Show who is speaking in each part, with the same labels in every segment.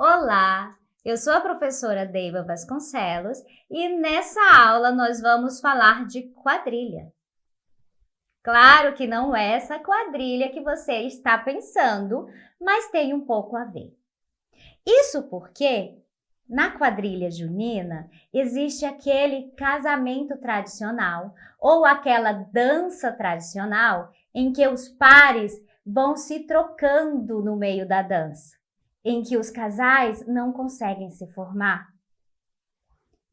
Speaker 1: Olá, eu sou a professora Deiva Vasconcelos e nessa aula nós vamos falar de quadrilha. Claro que não é essa quadrilha que você está pensando, mas tem um pouco a ver. Isso porque na quadrilha junina existe aquele casamento tradicional ou aquela dança tradicional em que os pares vão se trocando no meio da dança, em que os casais não conseguem se formar.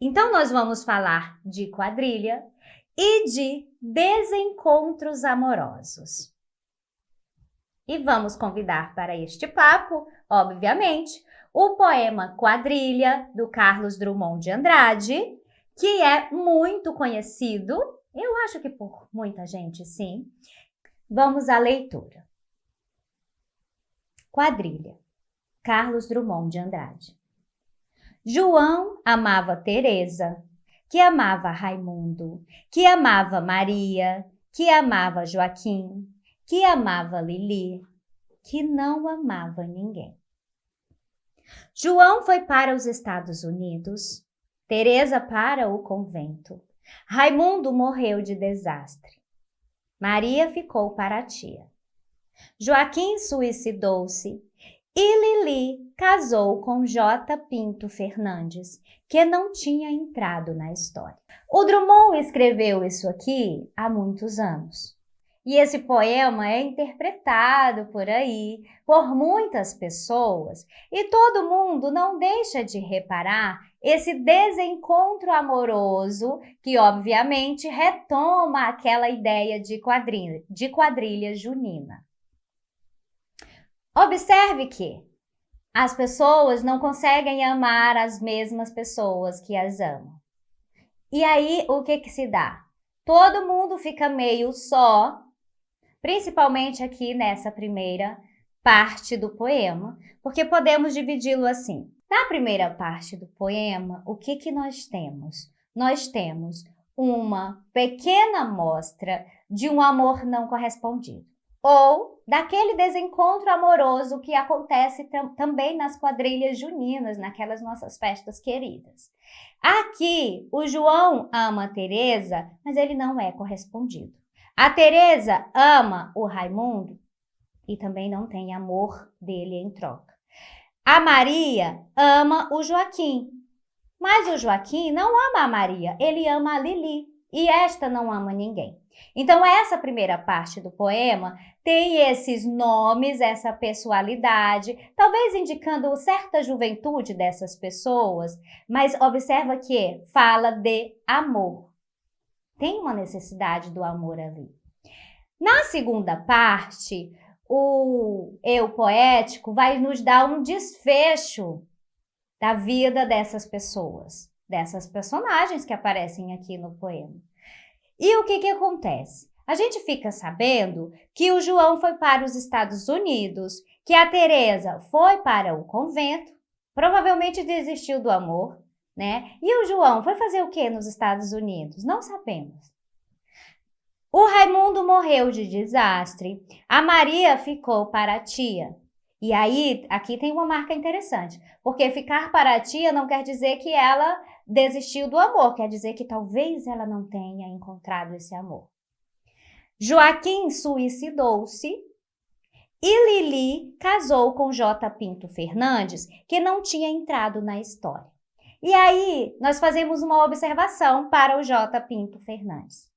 Speaker 1: Então, nós vamos falar de quadrilha e de desencontros amorosos. E vamos convidar para este papo, obviamente, o poema Quadrilha, do Carlos Drummond de Andrade, que é muito conhecido, eu acho que por muita gente, sim. Vamos à leitura. Quadrilha, Carlos Drummond de Andrade. João amava Teresa, que amava Raimundo, que amava Maria, que amava Joaquim, que amava Lili, que não amava ninguém. João foi para os Estados Unidos, Teresa para o convento. Raimundo morreu de desastre. Maria ficou para a tia. Joaquim suicidou-se e Lili casou com J. Pinto Fernandes, que não tinha entrado na história. O Drummond escreveu isso aqui há muitos anos. E esse poema é interpretado por aí, por muitas pessoas, e todo mundo não deixa de reparar esse desencontro amoroso que, obviamente, retoma aquela ideia de quadrilha junina. Observe que as pessoas não conseguem amar as mesmas pessoas que as amam. E aí, o que se dá? Todo mundo fica meio só, principalmente aqui nessa primeira parte do poema, porque podemos dividi-lo assim. Na primeira parte do poema, o que nós temos? Nós temos uma pequena amostra de um amor não correspondido, ou daquele desencontro amoroso que acontece também nas quadrilhas juninas, naquelas nossas festas queridas. Aqui, o João ama a Teresa, mas ele não é correspondido. A Teresa ama o Raimundo e também não tem amor dele em troca. A Maria ama o Joaquim, mas o Joaquim não ama a Maria, ele ama a Lili e esta não ama ninguém. Então, essa primeira parte do poema tem esses nomes, essa pessoalidade, talvez indicando certa juventude dessas pessoas, mas observa que fala de amor. Tem uma necessidade do amor ali. Na segunda parte, o eu poético vai nos dar um desfecho da vida dessas pessoas, dessas personagens que aparecem aqui no poema. E o que acontece? A gente fica sabendo que o João foi para os Estados Unidos, que a Teresa foi para o convento, provavelmente desistiu do amor, né? E o João foi fazer o que nos Estados Unidos? Não sabemos. O Raimundo morreu de desastre, a Maria ficou para a tia. E aí, aqui tem uma marca interessante, porque ficar para a tia não quer dizer que ela desistiu do amor, quer dizer que talvez ela não tenha encontrado esse amor. Joaquim suicidou-se e Lili casou com J. Pinto Fernandes, que não tinha entrado na história. E aí, nós fazemos uma observação para o J. Pinto Fernandes.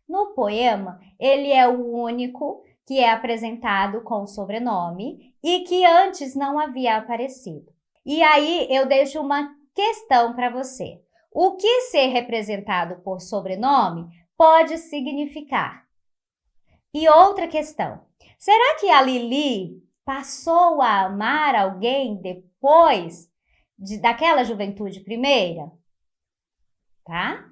Speaker 1: No poema, ele é o único que é apresentado com sobrenome e que antes não havia aparecido. E aí eu deixo uma questão para você. O que ser representado por sobrenome pode significar? E outra questão. Será que a Lili passou a amar alguém depois daquela juventude primeira? Tá?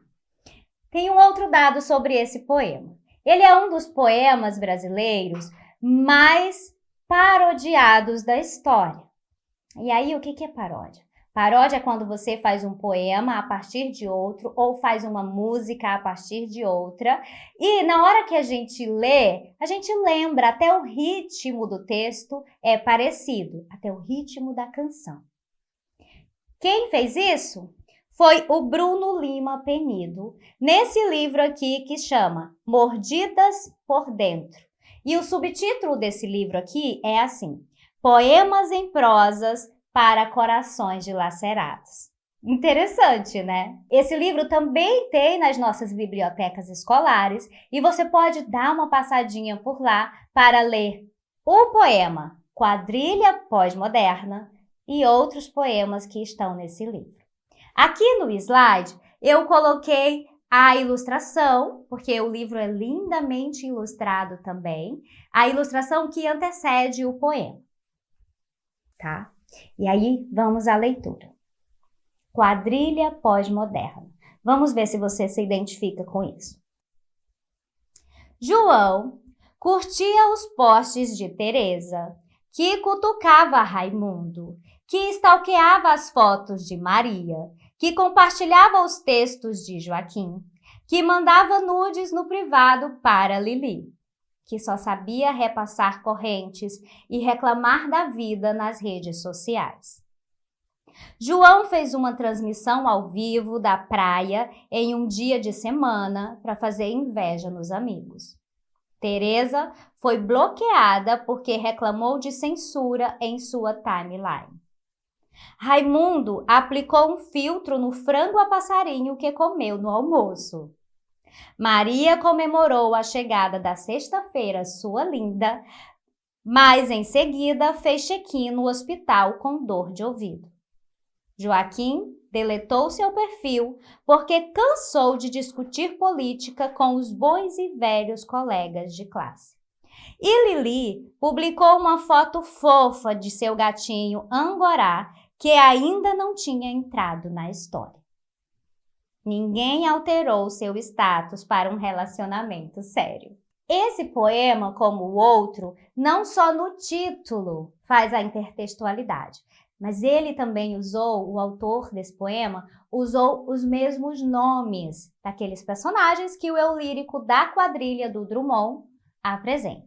Speaker 1: Tem um outro dado sobre esse poema. Ele é um dos poemas brasileiros mais parodiados da história. E aí, o que é paródia? Paródia é quando você faz um poema a partir de outro ou faz uma música a partir de outra. E na hora que a gente lê, a gente lembra, até o ritmo do texto é parecido, até o ritmo da canção. Quem fez isso? Foi o Bruno Lima Penido, nesse livro aqui que chama Mordidas por Dentro. E o subtítulo desse livro aqui é assim: Poemas em prosas para corações dilacerados. Interessante, né? Esse livro também tem nas nossas bibliotecas escolares e você pode dar uma passadinha por lá para ler o poema Quadrilha Pós-Moderna e outros poemas que estão nesse livro. Aqui no slide eu coloquei a ilustração, porque o livro é lindamente ilustrado também, a ilustração que antecede o poema, tá? E aí vamos à leitura. Quadrilha Pós-Moderna. Vamos ver se você se identifica com isso. João curtia os posts de Teresa, que cutucava Raimundo, que stalkeava as fotos de Maria, que compartilhava os textos de Joaquim, que mandava nudes no privado para Lili, que só sabia repassar correntes e reclamar da vida nas redes sociais. João fez uma transmissão ao vivo da praia em um dia de semana para fazer inveja nos amigos. Teresa foi bloqueada porque reclamou de censura em sua timeline. Raimundo aplicou um filtro no frango a passarinho que comeu no almoço. Maria comemorou a chegada da sexta-feira sua linda, mas em seguida fez check-in no hospital com dor de ouvido. Joaquim deletou seu perfil porque cansou de discutir política com os bons e velhos colegas de classe. E Lili publicou uma foto fofa de seu gatinho Angorá que ainda não tinha entrado na história. Ninguém alterou seu status para um relacionamento sério. Esse poema, como o outro, não só no título faz a intertextualidade, mas ele também o autor desse poema, usou os mesmos nomes daqueles personagens que o eu lírico da quadrilha do Drummond apresenta.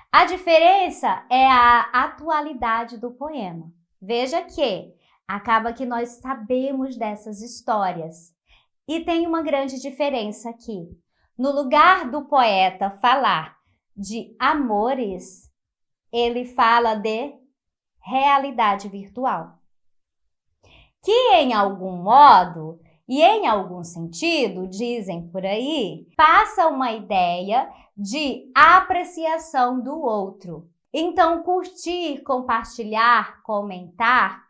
Speaker 1: A diferença é a atualidade do poema. Veja que acaba que nós sabemos dessas histórias. E tem uma grande diferença aqui. No lugar do poeta falar de amores, ele fala de realidade virtual. Que em algum modo e em algum sentido, dizem por aí, passa uma ideia de apreciação do outro. Então, curtir, compartilhar, comentar,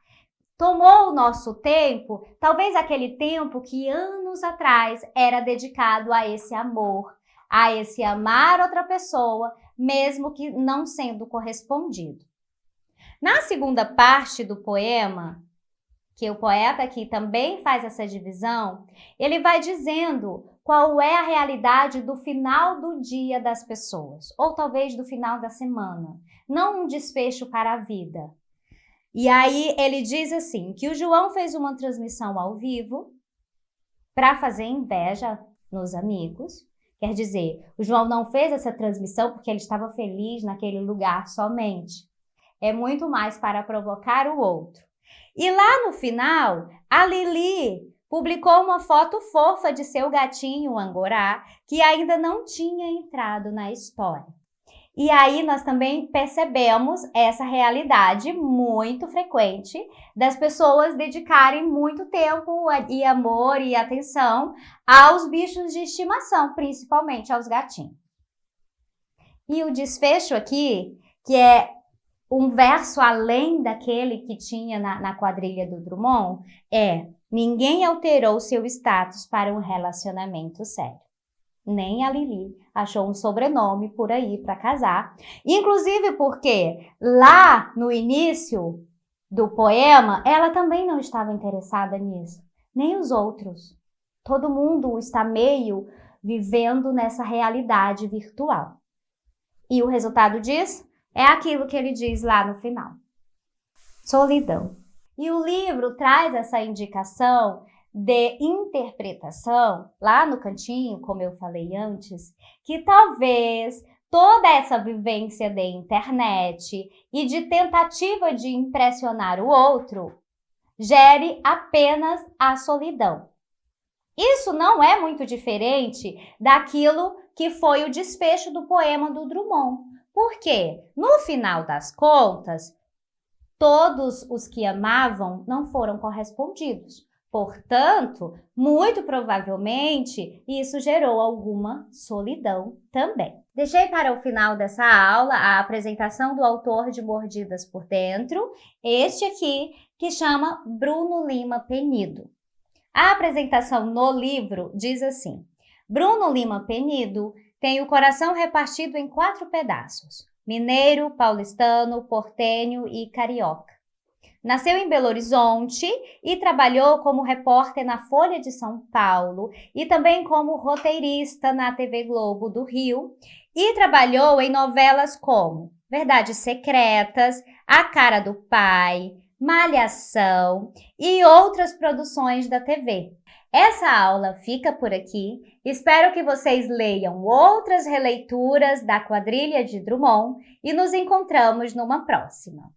Speaker 1: tomou o nosso tempo, talvez aquele tempo que anos atrás era dedicado a esse amor, a esse amar outra pessoa, mesmo que não sendo correspondido. Na segunda parte do poema, que o poeta aqui também faz essa divisão, ele vai dizendo qual é a realidade do final do dia das pessoas, ou talvez do final da semana, não um desfecho para a vida. E aí ele diz assim, que o João fez uma transmissão ao vivo para fazer inveja nos amigos. Quer dizer, o João não fez essa transmissão porque ele estava feliz naquele lugar somente. É muito mais para provocar o outro. E lá no final, a Lili publicou uma foto fofa de seu gatinho Angorá, que ainda não tinha entrado na história. E aí nós também percebemos essa realidade muito frequente das pessoas dedicarem muito tempo e amor e atenção aos bichos de estimação, principalmente aos gatinhos. E o desfecho aqui, que é um verso além daquele que tinha na quadrilha do Drummond, é: ninguém alterou seu status para um relacionamento sério. Nem a Lili achou um sobrenome por aí para casar. Inclusive porque lá no início do poema, ela também não estava interessada nisso. Nem os outros. Todo mundo está meio vivendo nessa realidade virtual. E o resultado disso é aquilo que ele diz lá no final. Solidão. E o livro traz essa indicação de interpretação, lá no cantinho, como eu falei antes, que talvez toda essa vivência de internet e de tentativa de impressionar o outro gere apenas a solidão. Isso não é muito diferente daquilo que foi o desfecho do poema do Drummond. Porque, no final das contas, todos os que amavam não foram correspondidos. Portanto, muito provavelmente, isso gerou alguma solidão também. Deixei para o final dessa aula a apresentação do autor de Mordidas por Dentro, este aqui, que chama Bruno Lima Penido. A apresentação no livro diz assim: Bruno Lima Penido tem o coração repartido em 4 pedaços: mineiro, paulistano, portenho e carioca. Nasceu em Belo Horizonte e trabalhou como repórter na Folha de São Paulo e também como roteirista na TV Globo do Rio, e trabalhou em novelas como Verdades Secretas, A Cara do Pai, Malhação e outras produções da TV. Essa aula fica por aqui. Espero que vocês leiam outras releituras da Quadrilha de Drummond e nos encontramos numa próxima.